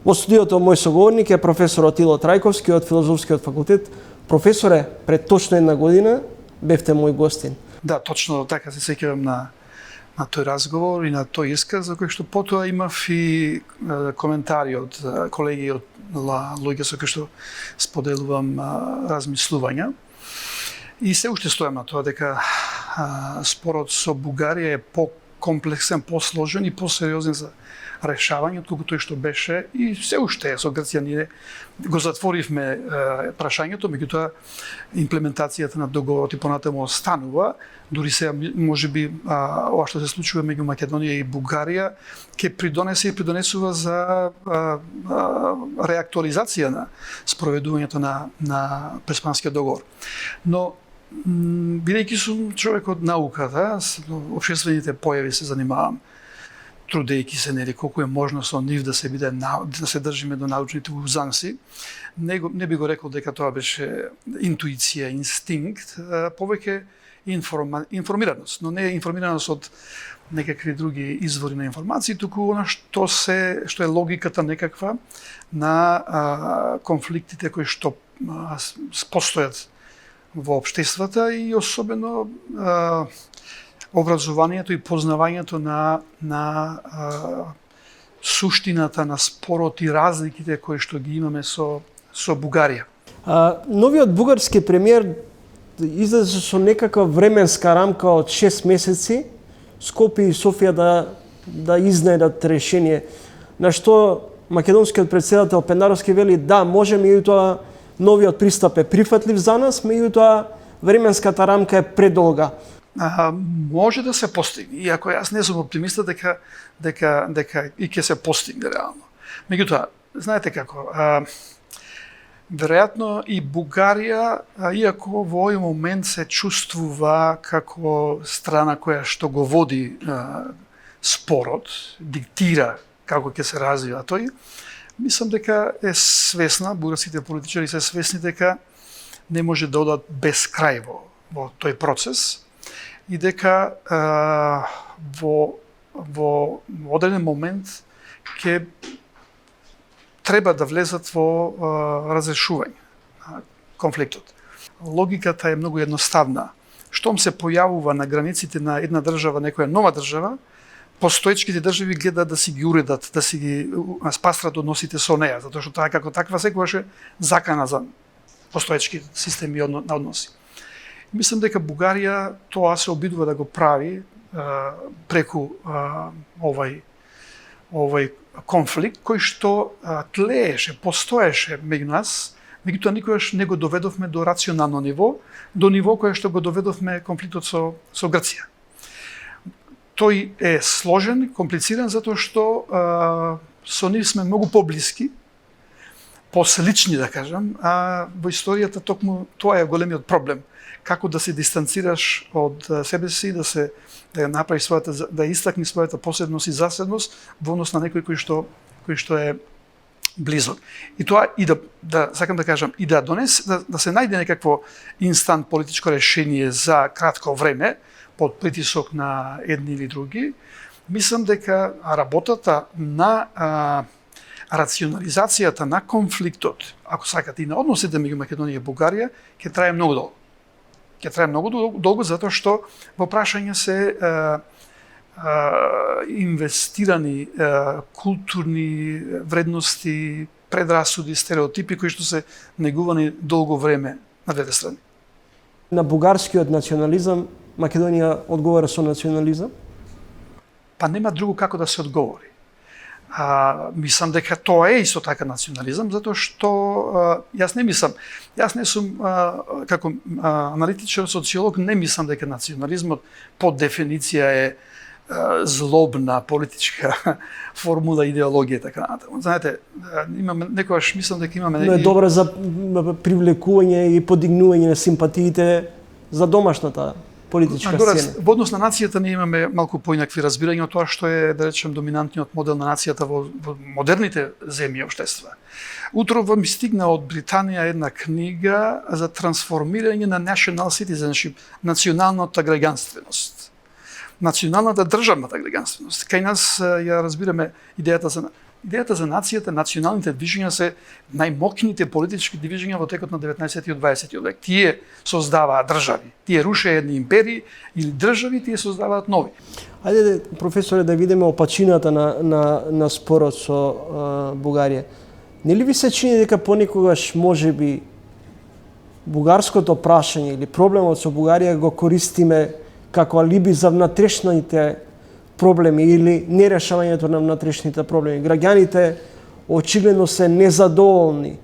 Во студиото мој соговорник е професор Атило Трајковски од Филозофскиот факултет. Професоре, пред точно една година бевте мој гостин. Да, точно така се сеќавам на тој разговор и на тој исказ, за кој што потоа имав и коментари од колеги, од луѓе со кои што споделувам размислувања. И се уште стојам на тоа дека спорот со Бугарија е покомплексен, посложен и посериозен за решавање, отколку тој што беше и се уште со Грција ние го затворивме прашањето, меѓутоа имплементацијата на договорот и понатаму останува. Дури се можеби ова што се случува меѓу Македонија и Бугарија ќе придонесе и придонесува за реакторизација на спроведувањето на Преспанскиот договор. Но бидејќи сум човек од науката, општествените појави се занимавам, трудејќи се нели колку е можно со нив да се држиме до научните узанси, не би го рекол дека тоа беше интуиција, инстинкт, повеќе информираност, но не е информираност од некакви други извори на информации, туку она што е логиката некаква на конфликтите кои што постојат во општествата и особено образованието и познавањето на суштината на спорот и разликите кои што ги имаме со Бугарија. Новиот бугарски премиер излезе со некаква временска рамка од 6 месеци Скопје и Софија да изнајдат решение, на што македонскиот председател Пендаровски вели да, може, меѓутоа новиот пристап е прифатлив за нас, меѓутоа временската рамка е предолга. Може да се постигне, иако јас не сум оптимиста дека и ќе се постигне реално. Меѓутоа, знаете како, веројатно и Бугарија, иако во овој момент се чувствува како страна која што го води спорот, диктира како ќе се развива тој, мислам дека е свесна, бугарските политичари се свесни дека не може да одат без крај во тој процес и дека во одреден момент ќе треба да влезат во разрешување на конфликтот. Логиката е многу едноставна. Штом се појавува на границите на една држава, некоја нова држава, постоечките држави гледаат да си ги уредат, да си ги спастрат односите со неја, затоа што таа како таква секогаш е закана за постоечки системи на односи. Мислам дека Бугарија тоа се обидува да го прави преку овој конфликт кој што тлееше, постоеше меѓу нас, меѓутоа никогаш не го доведовме до рационално ниво, до ниво кое што го доведовме конфликтот со Грција. Тој е сложен, комплициран, затоа што со нив сме многу поблиски, послични да кажам, а во историјата токму тоа е големиот проблем. Како да се дистанцираш од себе си, да направиш да истакни својата посебност и заседност во однос на некој кој што е близок. И тоа и да сакам да кажам и да се најде некакво инстант политичко решение за кратко време под притисок на едни или други. Мислам дека работата на рационализацијата на конфликтот, ако сакате и на односите меѓу Македонија и Бугарија, ќе трае многу долго. Ќе трае многу долго затоа што во прашање се инвестирани културни вредности, предрасуди, стереотипи кои што се негувани долго време на двете страни. На бугарскиот национализам Македонија одговара со национализам? Па нема друго како да се одговори. Мислам дека тоа е исто така национализам, затоа што јас не сум како аналитичар, социолог, не мислам дека национализмот по дефиниција е злобна политичка формула, идеологија и така натаму. Знаете, некогаш мислам дека имаме... Но е добра за привлекување и подигнување на симпатиите за домашната политичка сцена. Во однос на нацијата ние имаме малку поинакви разбирања од тоа што е, да речем, доминантниот модел на нацијата во модерните земји и општества. Утрово ми стигна од Британија една книга за трансформирање на national citizenship, националната граѓанственост. Националната државната граѓанственост. Кај нас ја разбираме идејата за идејата за нацијата, националните движења се најмокните политички движења во текот на 19 и 20 век. Тие создаваат држави, тие рушеа едни империи или држави, тие создаваат нови. Ајде, професоре, да видиме опачината на спорот со Бугарија. Нели ви се чини дека понекогаш можеби бугарското прашање или проблемот со Бугарија го користиме како алиби за внатрешните проблеми или нерешавањето на внатрешните проблеми? Граѓаните очигледно се незадоволни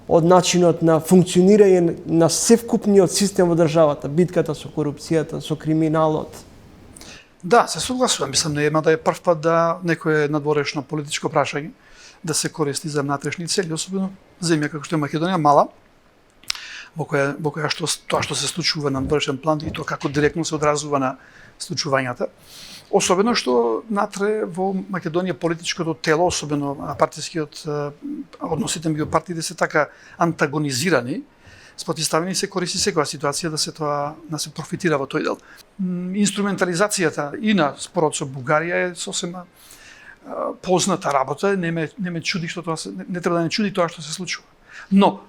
од начинот на функционирање на севкупниот систем во државата, битката со корупцијата, со криминалот. Да, се согласувам. Мислам, нема да е прв пат да некое надворешно политичко прашање да се користи за внатрешни цели, особено земја како што е Македонија, мала, во која тоа што се случува на надворешен план и тоа како директно се одразува на случувањата. Особено што натре во Македонија политичкото тело, особено партискиот односите меѓу партиите се така антагонизирани, спротивставени, се користи секоја ситуација да се профитира во тој дел. Инструментализацијата и на спорот со Бугарија е сосем позната работа, не ме чуди што тоа не треба да не чуди тоа што се случува. Но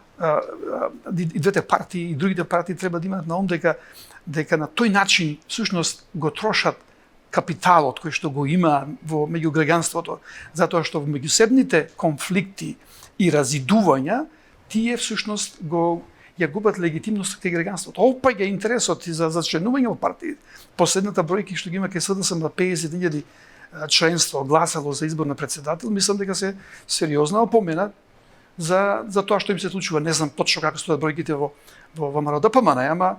и двете партии и другите партии треба да имаат на ум дека на тој начин всушност го трошат капиталот кој што го има во меѓу граѓанството, затоа што во меѓусебните конфликти и разидувања тие всушност ја губат легитимност кај граѓанството. Опаѓа интересот и за членување во партии. Последната бројки што ги има кај СДСМ на 50.000 членство гласало за избор на председател, мислам дека се сериозна опомена за тоа што им се случува. Не знам точно како стојат бројките во ВМРО ДПМН, ама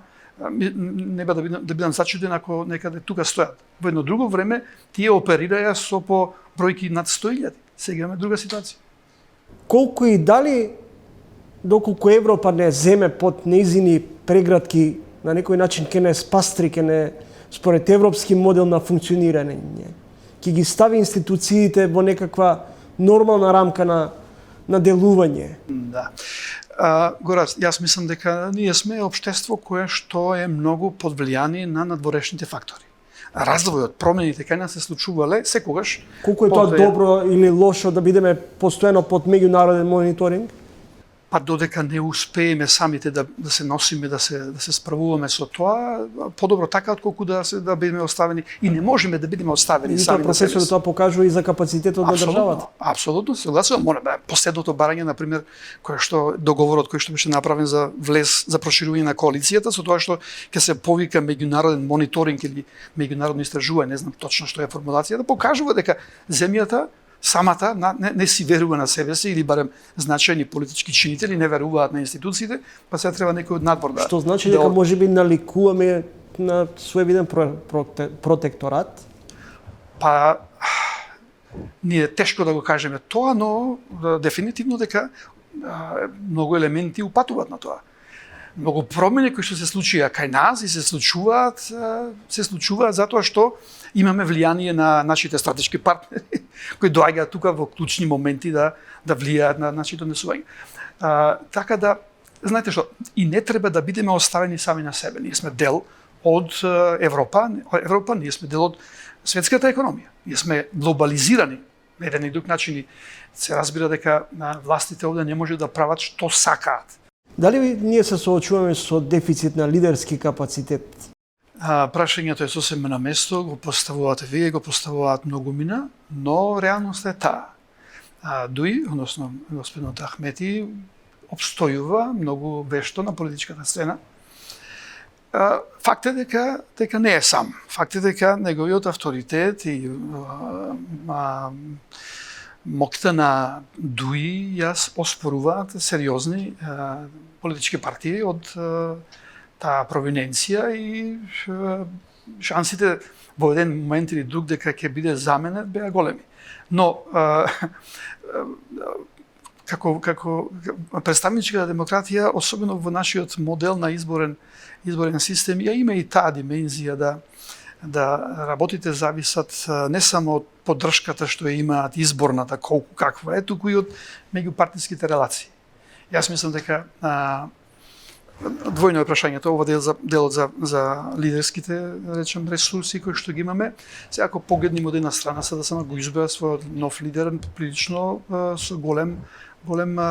нема да бидам зачуден ако некаде тука стојат. Во едно друго време тие оперираја со по бројки над 100.000. Сега имаме друга ситуација. Колку и дали доколку Европа не земе под неизини преградки на некој начин ќе не спастри, ќе не според европски модел на функционирање, ќе ги стави институциите во некаква нормална рамка на делување. Да. Горас, јас мислам дека ние сме општество кое што е многу под влијание на надворешните фактори. Развојот, промените кај нас се случувале секогаш. Колку е тоа добро или лошо да бидеме постојано под меѓународен мониторинг? Па додека не успееме самите да се носиме, да се справуваме со тоа, подобро така отколку да бидеме оставени и не можеме да бидеме оставени сами на себе. Професор, тоа покажува и за капацитетот на државата. Апсолутно, согласувам. Последното барање, например, договорот кој што беше направен за за проширување на коалицијата, со тоа што ќе се повика меѓународен мониторинг или меѓународно истражување, не знам точно што е формулацијата, покажува дека земјата самата не си верува на себе си или барем значајни политички чинители не веруваат на институциите, па сега треба некој од надвор да... Што значи дека можеби наликуваме на своевиден протекторат? Па ние тешко да го кажеме тоа, но дефинитивно дека многу елементи упатуваат на тоа. Многу промени кои што се случија кај нас и се случуваат затоа што имаме влијание на нашите стратешки партнери кои доаѓаат тука во клучни моменти да влијаат на нашето однесување. Така да, знаете што, и не треба да бидеме оставени сами на себе. Ние сме дел од Европа, ние сме дел од светската економија. Ние сме глобализирани на еден и друг начин. Се разбира дека властите овде не може да прават што сакаат. Дали ние се соочуваме со дефицит на лидерски капацитет? Прашањето е сосем на место, го поставувате вие, го поставуваат многумина, но реалноста е таа. Дуи, односно господинот Ахмети, обстојува многу вешто на политичката сцена. Факт е дека не е сам. Факт е дека неговиот авторитет и моќта на Дуи јас оспоруваат сериозни политички партии од таа провиненција и шансите во еден момент или друг дека ќе биде заменет беа големи. Но како представничка демократија, особено во нашиот модел на изборен систем, ја има и таа димензија да работите зависат не само од поддршката што ја имаат изборната колку каква е, туку и од меѓупартиските релации. Јас мислам дека двојно е прашањето, ова делот за лидерските, да речем, ресурси кои што ги имаме. Сега ако погледнеме од една страна, СДСМ го избира својот нов лидер прилично со голем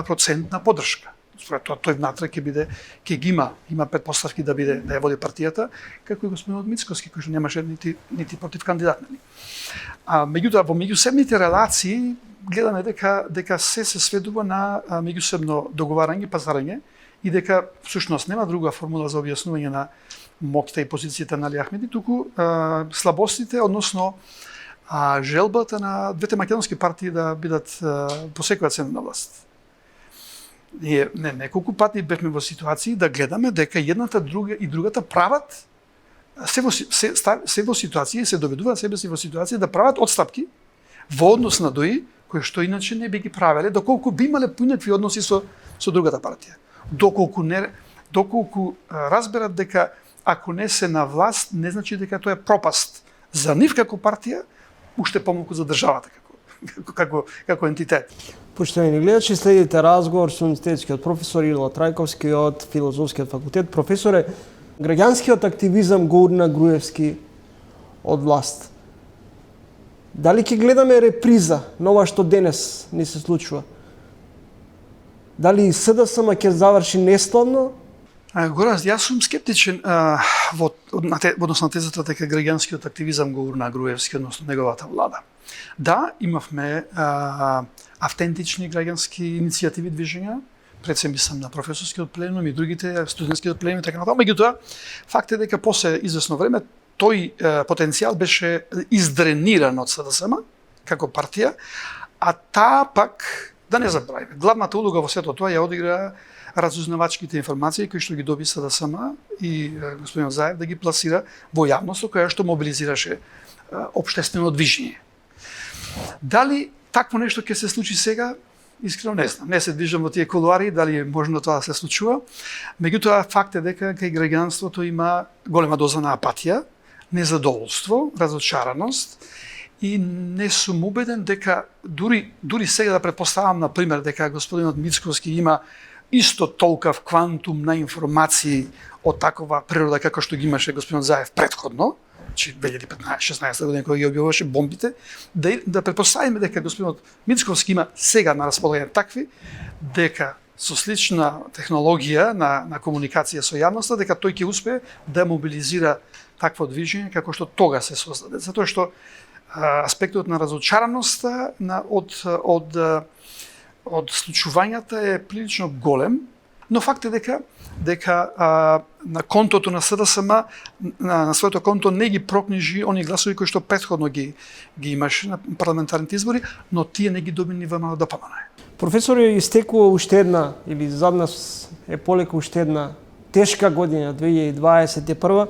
процент на поддршка. Според тоа тој внатре ќе ги има претпоставки да ја води партијата, како и господинот Мицковски кој што немаше нити против кандидат. Меѓутоа во меѓусебните релации гледаме дека се сведува на меѓусебно договарање, пазарање и дека всушност нема друга формула за објаснување на моќта и позицијата на Али Ахмеди, туку слабостите, односно желбата на двете македонски партии да бидат по секоја цена на власт. Ние неколку пати бевме во ситуации да гледаме дека едната друга и другата прават се во ситуација и се доведуваат себе си во ситуација да прават отстапки во однос на ДОИ кои што иначе не би ги правеле доколку би имале поинакви односи со другата партија. Доколку разберат дека ако не се на власт не значи дека тоа е пропаст за нив како партија, уште помалку за државата како ентитет. Поштовани гледачи, следите разговор со универзитетскиот професор Ило Трајковски од Филозофскиот факултет. Професоре, граѓанскиот активизам го урна Груевски од власт. Дали ќе гледаме реприза на ова што денес ни се случува? Дали СДСМ ќе заврши неславно? Горан, јас сум скептичен во однос на тезата дека граѓанскиот активизам го урна Груевски, односно неговата влада. Да, имавме автентични граѓански иницијативи, движења, пред се мислам на професорскиот пленум и другите студентскиот пленум и така натаму. Меѓутоа, факт е дека после извесно време тој потенцијал беше издрениран од СДСМ како партија, а таа пак, да не забравиме, главната улога во сето тоа ја одигра разузнавачките информации кои што ги доби СДСМ и господин Заев да ги пласира во јавност, која што мобилизираше општествено движење. Дали такво нешто ќе се случи сега? Искрено не знам. Не се движам во тие кулуари, дали е можно тоа да се случува. Меѓутоа, факт е дека кај граѓанството има голема доза на апатија, незадоволство, разочараност и не сум убеден дека дури сега да претпоставам на пример дека господинот Мицковски има исто толкав квантум на информации од такова природа како што ги имаше господинот Заев претходно, 2015-16 година кога ги објавуваше бомбите, да претпоставиме дека господинот Мицковски има сега на располагање такви, дека со слична технологија на комуникација со јавноста, дека тој ќе успее да мобилизира такво движење како што тога се создаде. Затоа што аспектот на разочараноста од случувањата е прилично голем, но факт е дека на контото на СДСМ, на своето конто не ги прокнижи они гласови кои што претходно ги имаше на парламентарните избори, но тие не ги доби ни ВМРО ДПМН. Професор, истекува уште една, или зад нас е полека уште една тешка година, 2021.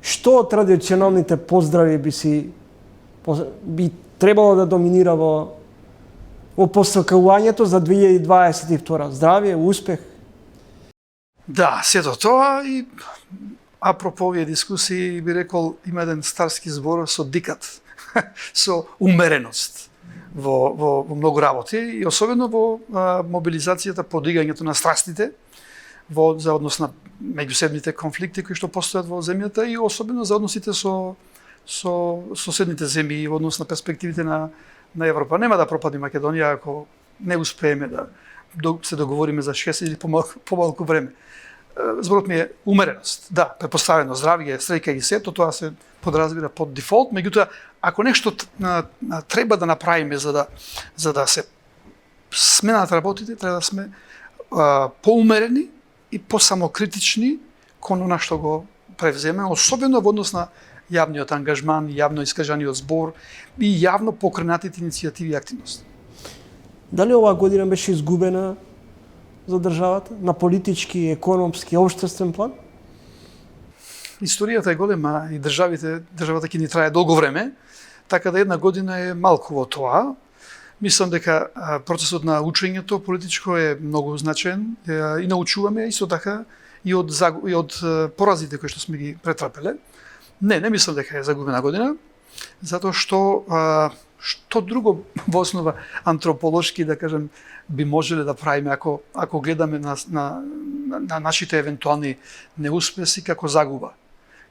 Што од традиционалните поздрави би требало да доминира во посакувањето за 2022? Здравје, успех? Да, сето тоа и апропо овие дискусии би рекол има еден старски збор со дикат, со умереност во многу работи и особено во мобилизацијата, подигањето на страстите за однос на меѓусебните конфликти кои што постојат во земјата и особено за односите со соседните земји и во однос на перспективите на Европа. Нема да пропадне Македонија ако не успееме да се договориме за 6 или помалку време. Зборот ми е умереност. Да, претпоставено здравје, среќа и сето тоа се подразбира под дефолт, меѓутоа ако нешто треба да направиме за да се сменат работите, треба да сме поумерени и посамокритични кон она што го превземе, особено во однос на јавниот ангажман, јавно искажаниот збор и јавно покренатите иницијативи и активности. Дали оваа година беше изгубена за државата на политички, економски, општествен план? Историјата е голема и државата ќе ни трае долго време, така да една година е малку во тоа. Мислам дека процесот на учењето политичко е многу значаен и научуваме исто така и од поразите кои што сме ги претрпеле. Не мислам дека е загубена година, затоа што друго во основа антрополошки, да кажем, би можеле да правиме ако гледаме на на нашите евентуални неуспеси како загуба.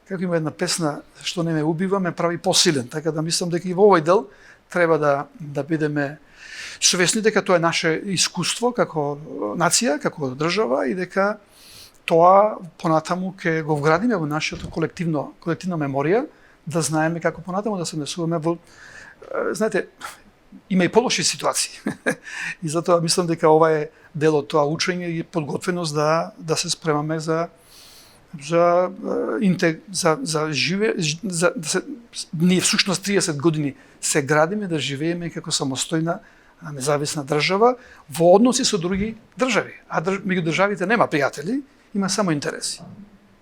Како има една песна, што не ме убива, ме прави посилен. Така да мислам дека и во овој дел треба да бидеме свесни дека тоа е наше искуство како нација, како држава и дека тоа понатаму ќе го вградиме во нашата колективна меморија, да знаеме како понатаму да се однесуваме во... Знаете, има и полоши ситуации. И затоа мислам дека ова е дел од тоа учење и подготвеност да се спремаме ние всушност 30 години се градиме да живееме како самостојна независна држава во односи со други држави. А меѓу државите нема пријатели, има само интереси.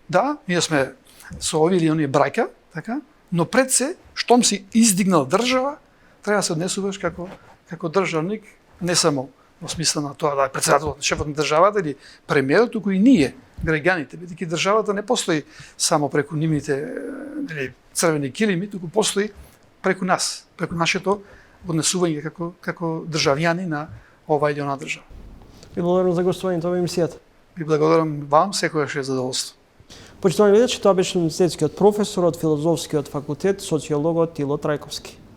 Да, ние сме со овие или оние браќа, така, но пред се, штом си издигнал држава, треба да се однесуваш како државник, не само во смисла на тоа да е председател, шефот на државата или премиерот, туку и ние, граѓаните, бидејќи државата не постои само преку нивните црвени килими, туку постои преку нас, преку нашето однесување како државјани на оваа или она држава. Ви благодарам за гостувањето во емисијата. Ви благодарам вам, секогаш е задоволство. Почитувани гледачи, тоа беше универзитетскиот професор од Филозофскиот факултет, социологот Тило Трајковски.